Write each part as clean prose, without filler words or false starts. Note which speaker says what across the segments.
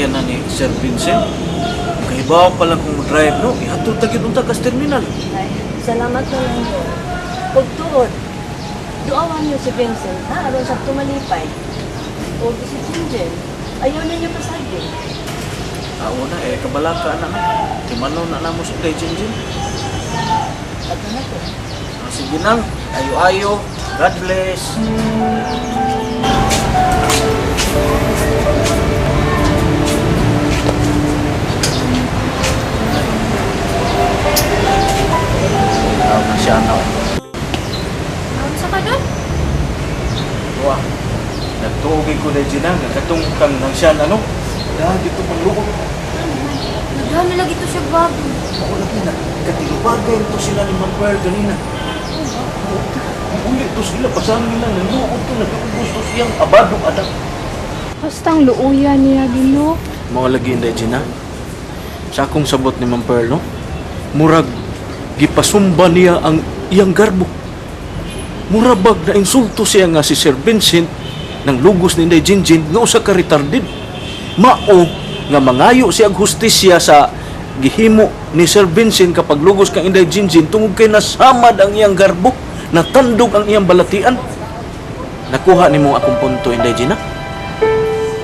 Speaker 1: na ni Sir Vincent. Kahibaw pa lang kung drive, no? Ihatod tagid unta kas terminal.
Speaker 2: Ay, salamat na lang mo. Pagtuod, duawan niyo si Vincent, ha? Aron sa tumalipay. O si Jinjen, ayaw na niya pasagin.
Speaker 1: Ako na, kabalaka na na. Timano na na mo si Day Jinjin.
Speaker 2: Ato na to.
Speaker 1: Sige nang, ayo-ayo. God bless. Tawag na siya na.
Speaker 3: Sa ka doon?
Speaker 1: Wah, nagtuugay ko na dyan nga katong kang nang siya na, no? Dahil dito magluot.
Speaker 3: Nagdami lagi ito siya bago.
Speaker 1: Ako lagi na, katilubagay ito sila ni Ma'am Pearl ganina. Ulit to sila, pasahan nila, nagluot to, naggusto siyang abadong anak.
Speaker 3: Bastang luuya niya Gino.
Speaker 1: Mga lagi na dyan na. Sa akong sabot ni Ma'am Pearl, no? Murag, gipasumba niya ang iyang garbo. Murabag na insulto siya nga si Sir Vincent ng lugos ni Inday Jinjin nga usa ka retarded. Mao nga mangayo siya og hustisya sa gihimo ni Sir Vincent kapag lugos kang Inday Jinjin tungod kay nasamad ang iyang garbo, natandog ang iyang balatian. Nakuha nimo akong punto, Inday Gina?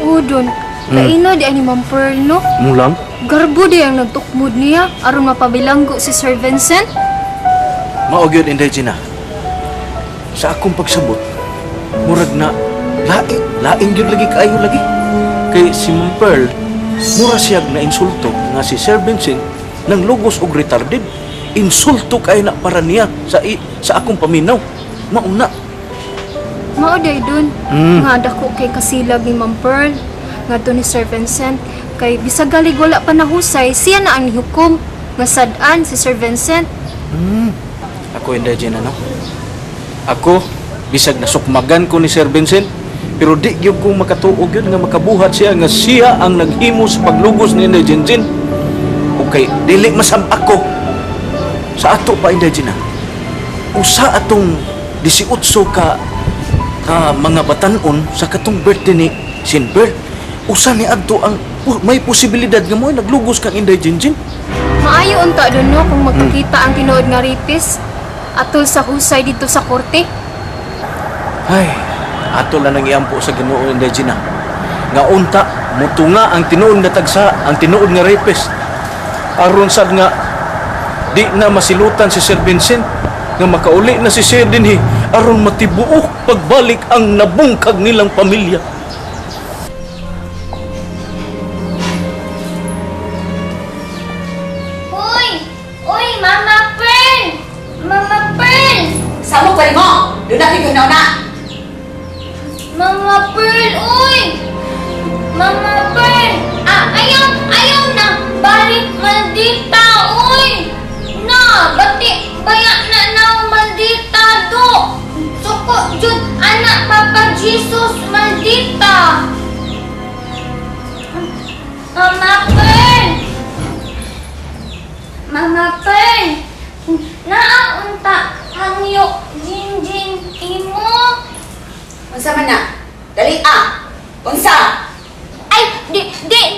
Speaker 3: Udon, kaina di ani Ma'am Pearl, no?
Speaker 1: Mulang?
Speaker 3: Garbo di ang nagtukmod niya aron mapabilanggo si Sir Vincent.
Speaker 1: Mao gyud, Inday Gina. Sa akong pagsabot, murag na laing gyud lagi kaayo lagi. Kay si Ma'am Pearl, mura siyag na insulto nga si Sir Vincent nang lugos og retarded. Insulto kay na para niya sa akong paminaw. Mauna.
Speaker 3: Mao day dun. Nga dako kay kasilag ni Ma'am Pearl ngadto ni Sir Vincent kay bisag galig wala pa nahusay siya na ang nihukom nga sad-an si Sir Vincent.
Speaker 1: Ako hindi dyan, ano? Ako, bisag nasukmagan ko ni Sir Vincent, pero di gyud ko makatuog yun nga makabuhat siya nga siya ang naghimo sa paglugos ni Inday Jinjin. Okay, dili masam ako. Sa ato pa, Inday Gina, usa atong 18 ka mga batanon sa katong birthday ni Sinbert. Usa ni adto ang may posibilidad nga mo naglugos kang Inday Jinjin.
Speaker 3: Maayo unta dun no kung magkakita ang tinuod nga rapist atol sa husay dito sa korte.
Speaker 1: Ay, ato lang nang iampo sa Ginoo, Inday Gina. Nga unta, mutunga ang tinuod nga tagsa, ang tinuod nga rapist. Aron sad nga di na masilutan si Sir Vincent nga makauli na si Sir dinhi aron matibuok pagbalik ang nabungkag nilang pamilya.
Speaker 4: Uy, Mama Pearl! Mama Pearl!
Speaker 5: Saan mo pwede mo? Doon na kiganaw na!
Speaker 4: Mama Pearl, uy! Mama Pearl! Ayaw na! Balik maldita, uy! Na! Bati, baya na maldita do! Suko, Jud, anak Papa Jesus, maldita! Mama Pearl! Mama Pearl! Naaunta hangyo Jinjin imo?
Speaker 5: Unsa man na? Dali Unsa?
Speaker 4: Ay, di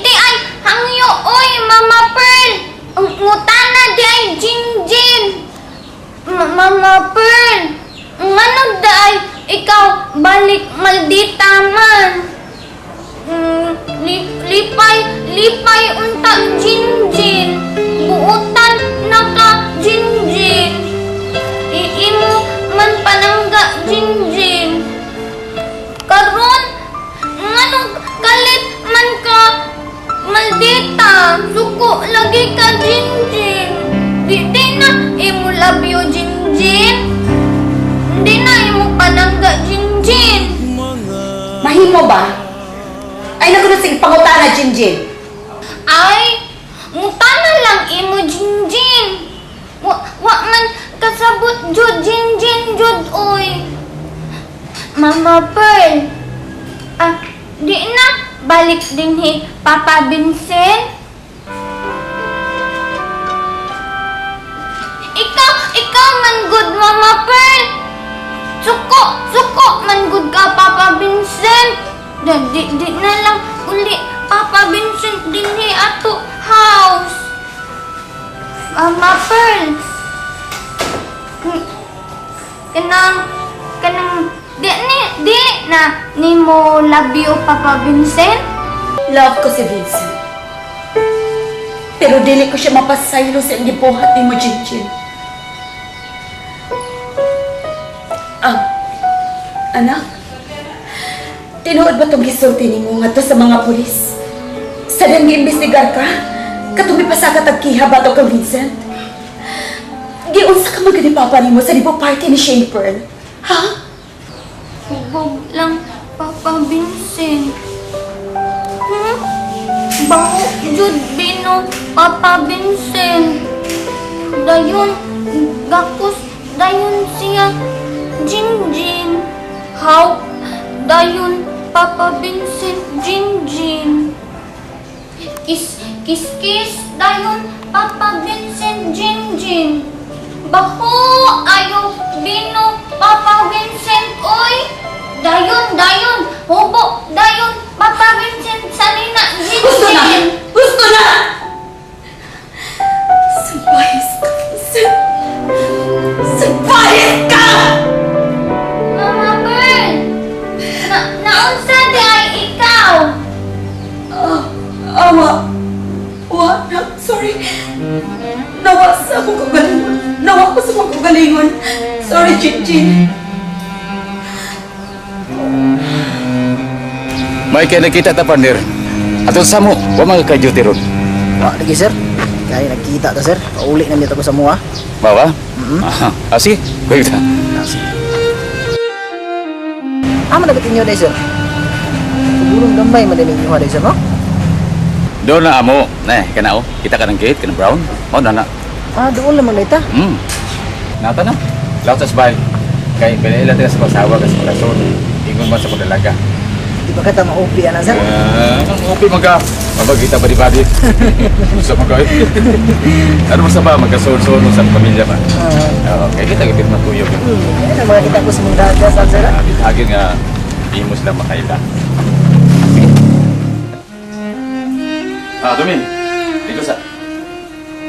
Speaker 4: ay hangyo oy Mama Pearl. Ngutana di ay Jinjin. Mama Pearl. Ngano day ikaw balik maldita man? Lipay unta Jinjin. Buutan naka Jinjin. Iimo man panangga Jinjin. Karon nganong galit man ka maldita. Suko lagi ka Jinjin. Di na imo labyo Jinjin. Di na imo panangga Jinjin.
Speaker 5: Mahimo ba? Ay nagunod sige pangutana, Jinjin.
Speaker 4: Ay, ngutana lang imo Jinjin. Wa man kasabot jud Jinjin jud oy. Mama Pearl. Di na balik din hi Papa Vincent. Ikaw man good Mama Pearl. Suko man good ka Papa Vincent. Di na lang uli Papa Vincent dinhi ato house. Mama Pearl. Kanang di na nimo love you Papa Vincent.
Speaker 5: Love ko si Vincent. Pero dili ko siya mapasaylo sa gibuhat ni mo, Jinjin. Anak, tinuod ba itong gisulti ni mo nga to sa mga pulis? Sa nang iimbestigar ka? Katong ipasa ka tagkiha ba to kang Vincent? Giunsa ka magani papa ni mo sa libo party ni Shane Pearl? Ha?
Speaker 4: Hubog lang Papa Vincent. Baho jud bino Papa Vincent. Dayon gakos dayon siya Jinjin. How dayon Papa Vincent Jinjin. Kiss dayon Papa Vincent Jinjin. Baho ayo bino Papa Vincent oy. Dayon hubo dayon Papa Vincent salina
Speaker 5: Gusto na!
Speaker 4: Jinjin.
Speaker 5: Gusto na! Sambayis ka, Vincent! Sambayis ka!
Speaker 4: Mama Pearl! Naunsa di ay ikaw?
Speaker 5: Sorry. Nawa sa akong kagalingon. Nawa ko sa akong kagalingon. Sorry, Jinjin.
Speaker 6: May kaya nakita ta partner. Ato sa mo, wa mga ka-duty ron.
Speaker 7: Lagi sir, kaya nagkita ta sir. Pauli na nito ko sa mua.
Speaker 6: Bawa? Sige, kuya ta.
Speaker 7: Amo na inyo day sir. Sigurong gambay madaling inyo day sir no?
Speaker 6: Doon na amo. Kanao. Kita ka ng gate, kanang brown. Na.
Speaker 7: Doon lamang na ita.
Speaker 6: Nata na. Laut sa sabay. Kaya pinailan tayo sa pasawa kasi pagkasun. Ingon man sa pagdalaga.
Speaker 7: Di ba kita ma-OP na sir?
Speaker 6: Okay magka. Mabagita ba di badit? Gusto mo gawin? Ano mo sa ba? Magkasun-sun sa pamilya ba? Kaya kita gipit matuyog.
Speaker 7: Yan ang mga kita ko sa mga dagat sir.
Speaker 6: Bitagin nga, hindi mo sila makaila. Dumin. Dito sa.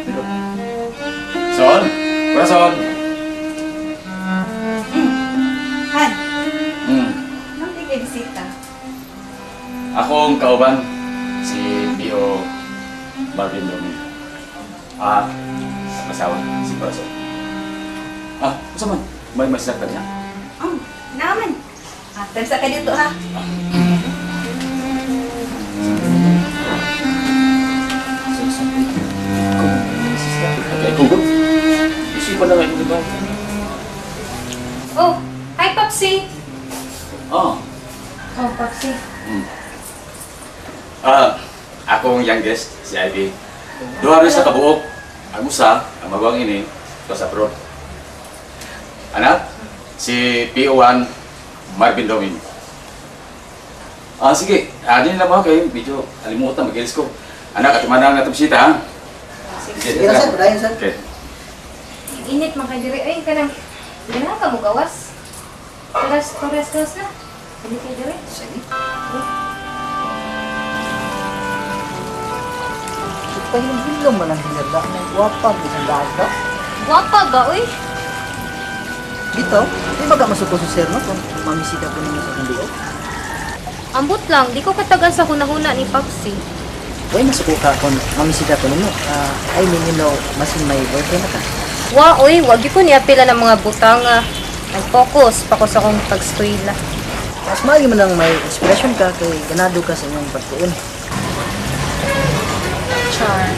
Speaker 6: Dito. Son? Corazon?
Speaker 5: Han,
Speaker 6: Hmm.
Speaker 5: kayo bisita?
Speaker 6: Akong kauban, si Bio Marvin Domin. Masawa, si Corazon. Masa man? May masaktan niya.
Speaker 5: Naman. Tansa ka dito ha.
Speaker 6: Okay, kugot. Isipan na ngayon, di ba?
Speaker 3: Oh, hi Popsi.
Speaker 6: Oh.
Speaker 3: Oh, Popsi.
Speaker 6: Akong youngest, si Ivy. Duha rin sa kabuok. Ang usa, ang magwang ini, ito sa abroad. Anak, si PO1, Marvin Domin. Sige. Din lang mo kayo. Medyo alimutan, mag-ilis ko. Anak, at umana nga itong bisita, ha?
Speaker 7: Sige na sir, padayon sir.
Speaker 6: Okay.
Speaker 3: Init man kay diri. Ay, kanang dili ka mo gawas. Paras na. Dili kay diri. Sige.
Speaker 7: Pahilom-hilom man ang hinarda. Wapag, isang dagat.
Speaker 3: Wapa ga oy.
Speaker 7: Dito, di ba ka masuko si sir no? Kung mamisita ko ninyo sa kundi.
Speaker 3: Ambot lang, di ko katagan sa hunahuna ni Popsi.
Speaker 7: Uy, masuko ka kung mamisita ko ninyo. I mean, you know, masin may boyfriend na ka.
Speaker 3: Wa oy, wag gyud ko niya pila ng mga butang. Nag-focus pa ko sa akong pag-eskwela.
Speaker 7: Mas maagi man ang may inspiration ka kay ganado ka sa inyong pagtuon.
Speaker 3: Char.